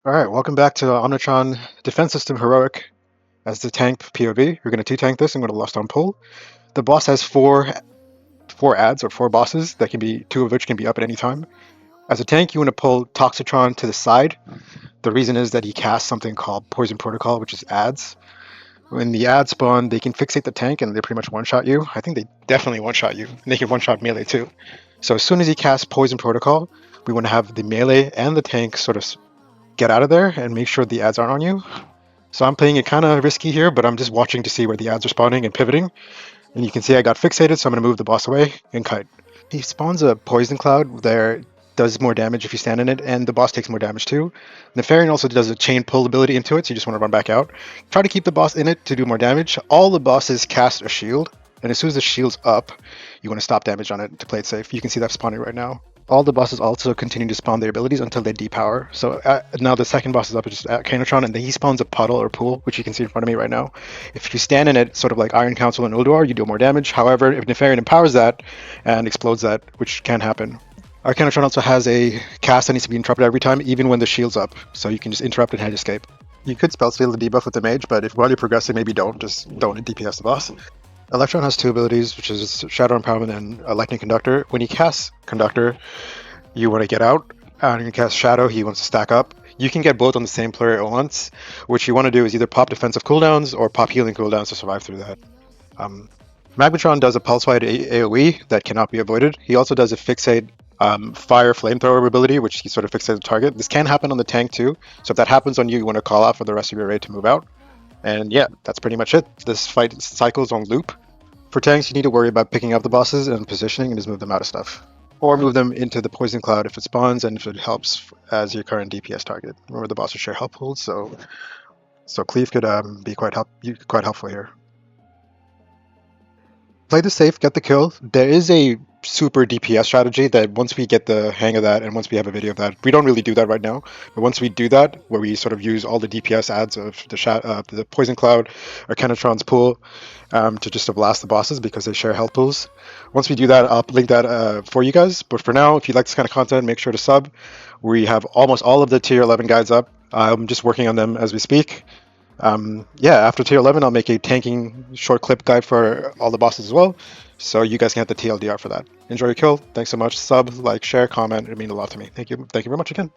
Alright, welcome back to Omnitron Defense System Heroic. As the tank POV, you're going to 2-tank this. I'm going to Lost on Pull. The boss has four ads or four bosses that can be, two of which can be up at any time. As a tank, you want to pull Toxitron to the side. The reason is that he casts something called Poison Protocol, which is ads. When the ads spawn, they can fixate the tank and they pretty much one-shot you. I think they definitely one-shot you. And they can one-shot melee too. So as soon as he casts Poison Protocol, we want to have the melee and the tank sort of get out of there and make sure the ads aren't on you. So I'm playing it kind of risky here, but I'm just watching to see where the ads are spawning and pivoting. And you can see I got fixated, so I'm going to move the boss away and kite. He spawns a poison cloud that does more damage if you stand in it, and the boss takes more damage too. Nefarian also does a chain pull ability into it, so you just want to run back out. Try to keep the boss in it to do more damage. All the bosses cast a shield, and as soon as the shield's up, you want to stop damage on it to play it safe. You can see that spawning right now. All the bosses also continue to spawn their abilities until they depower. So now the second boss is up, it's just Canotron, and then he spawns a puddle or pool, which you can see in front of me right now. If you stand in it, sort of like Iron Council and Ulduar, you do more damage. However, if Nefarian empowers that and explodes that, which can happen. Our Canotron also has a cast that needs to be interrupted every time, even when the shield's up. So you can just interrupt and head escape. You could spell steal the debuff with the mage, but if while you're progressing, maybe don't DPS the boss. Electron has two abilities, which is Shadow Empowerment and Lightning Conductor. When he casts Conductor, you want to get out, and you cast Shadow, he wants to stack up. You can get both on the same player at once. What you want to do is either pop defensive cooldowns or pop healing cooldowns to survive through that. Magmatron does a pulse wide AoE that cannot be avoided. He also does a fixate fire flamethrower ability, which he sort of fixates the target. This can happen on the tank too, so if that happens on you, you want to call out for the rest of your raid to move out. And yeah, that's pretty much it. This fight cycles on loop. For tanks, you need to worry about picking up the bosses and positioning and just move them out of stuff. Or move them into the poison cloud if it spawns and if it helps as your current DPS target. Remember, the bosses share health pools, so cleave could be quite helpful here. Play this safe, get the kill. There is a super DPS strategy that once we get the hang of that and once we have a video of that, we don't really do that right now, but once we do that, where we sort of use all the DPS ads of the Poison Cloud or Canotron's pool to just blast the bosses because they share health pools. Once we do that, I'll link that for you guys, but for now, if you like this kind of content, make sure to sub. We have almost all of the tier 11 guides up. I'm just working on them as we speak. Yeah, after tier 11, I'll make a tanking short clip guide for all the bosses as well, so you guys can have the TLDR for that. Enjoy your kill. Thanks so much. Sub, like, share, comment. It means a lot to me. Thank you very much again.